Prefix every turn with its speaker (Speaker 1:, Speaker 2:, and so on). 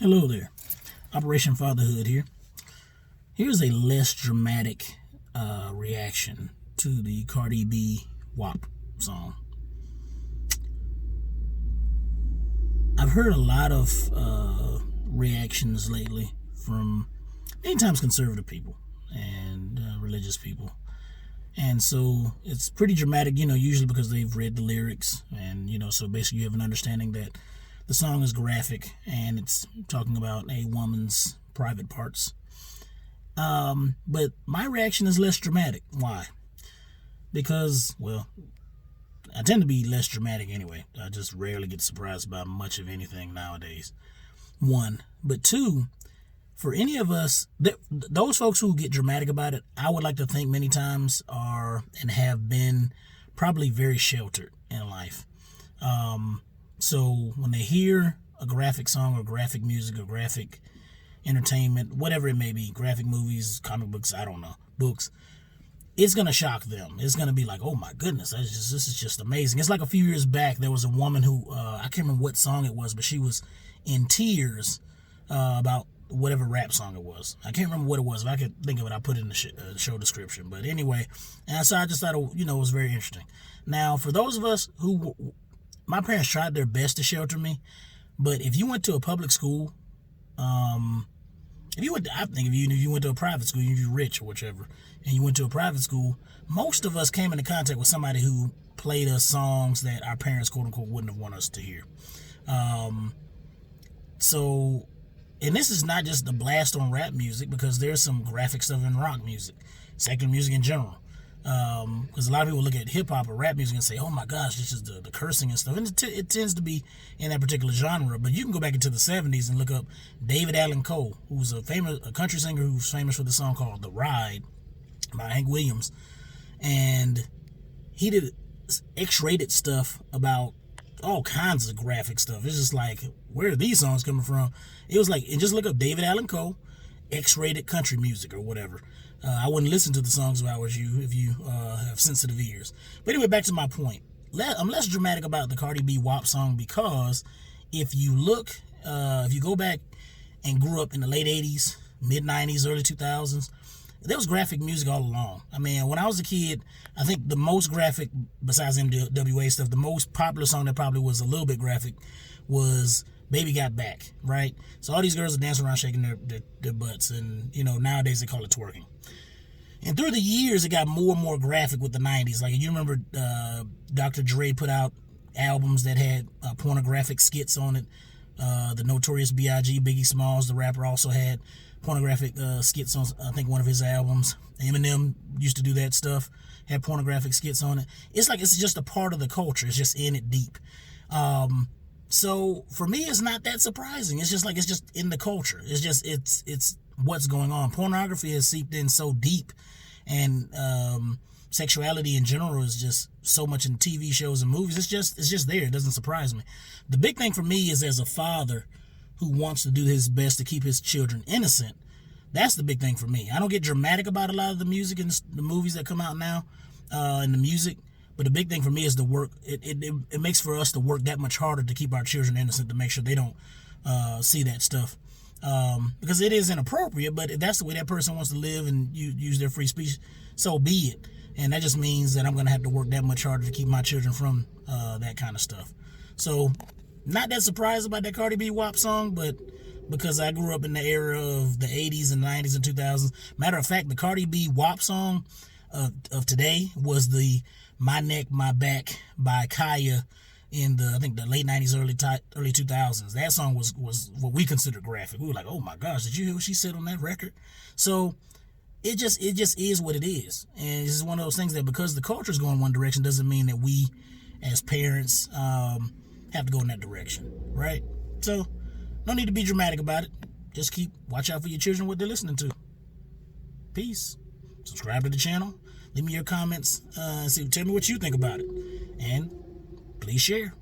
Speaker 1: Hello there. Operation Fatherhood here. Here's a less dramatic reaction to the Cardi B WAP song. I've heard a lot of reactions lately from many times conservative people and religious people. And so it's pretty dramatic, usually because they've read the lyrics. And, so basically you have an understanding that the song is graphic and it's talking about a woman's private parts. But my reaction is less dramatic. Why? Because, well, I tend to be less dramatic anyway. I just rarely get surprised by much of anything nowadays. One. But two, for any of us, those folks who get dramatic about it, I would like to think many times are and have been probably very sheltered in life. So when they hear a graphic song or graphic music or graphic entertainment, whatever it may be, graphic movies, comic books, I don't know, books, it's going to shock them. It's going to be like, oh my goodness, this is just amazing. It's like a few years back, there was a woman who, I can't remember what song it was, but she was in tears about whatever rap song it was. I can't remember what it was. If I could think of it, I'll put it in the show description. But anyway, and so I just thought, it was very interesting. Now, for those of us who, my parents tried their best to shelter me, but if you went to a public school, if you went to a private school, if you're rich or whichever, and you went to a private school, most of us came into contact with somebody who played us songs that our parents, quote unquote, wouldn't have wanted us to hear. So, and this is not just the blast on rap music, because there's some graphic stuff in rock music, secular music in general. Because a lot of people look at hip-hop or rap music and say, oh my gosh, this is the cursing and stuff. And it tends to be in that particular genre. But you can go back into the 70s and look up David Allan Coe, who's a country singer who's famous for the song called The Ride by Hank Williams. And he did X-rated stuff about all kinds of graphic stuff. It's just like, where are these songs coming from? It was like, and just look up David Allan Coe, X-rated country music or whatever. I wouldn't listen to the songs if I was you, if you have sensitive ears. But anyway, back to my point. I'm less dramatic about the Cardi B WAP song because if you go back and grew up in the late 80s, mid 90s, early 2000s, there was graphic music all along. I mean, when I was a kid, I think the most graphic, besides MWA stuff, the most popular song that probably was a little bit graphic was Baby Got Back, right? So all these girls are dancing around shaking their butts, and, nowadays they call it twerking. And through the years, it got more and more graphic with the 90s. Like, you remember Dr. Dre put out albums that had pornographic skits on it. The Notorious B.I.G., Biggie Smalls, the rapper, also had pornographic skits on, I think, one of his albums. Eminem used to do that stuff, had pornographic skits on it. It's like it's just a part of the culture. It's just in it deep. So for me, it's not that surprising. It's just in the culture. It's what's going on. Pornography has seeped in so deep, and sexuality in general is just so much in TV shows and movies. It's just there. It doesn't surprise me. The big thing for me is, as a father who wants to do his best to keep his children innocent, that's the big thing for me. I don't get dramatic about a lot of the music and the movies that come out now, and the music. But the big thing for me is the work. It makes for us to work that much harder to keep our children innocent, to make sure they don't see that stuff. Because it is inappropriate, but if that's the way that person wants to live and use their free speech, so be it. And that just means that I'm going to have to work that much harder to keep my children from that kind of stuff. So, not that surprised about that Cardi B WAP song, but because I grew up in the era of the 80s and 90s and 2000s. Matter of fact, the Cardi B WAP song of today was the My Neck, My Back by Kaya in the late 90s, early 2000s. That song was what we considered graphic. We were like, oh my gosh, did you hear what she said on that record? So it just is what it is. And it's one of those things that, because the culture is going one direction, doesn't mean that we as parents have to go in that direction, right? So no need to be dramatic about it. Just watch out for your children, what they're listening to. Peace. Subscribe to the channel. Leave me your comments. Tell me what you think about it. And please share.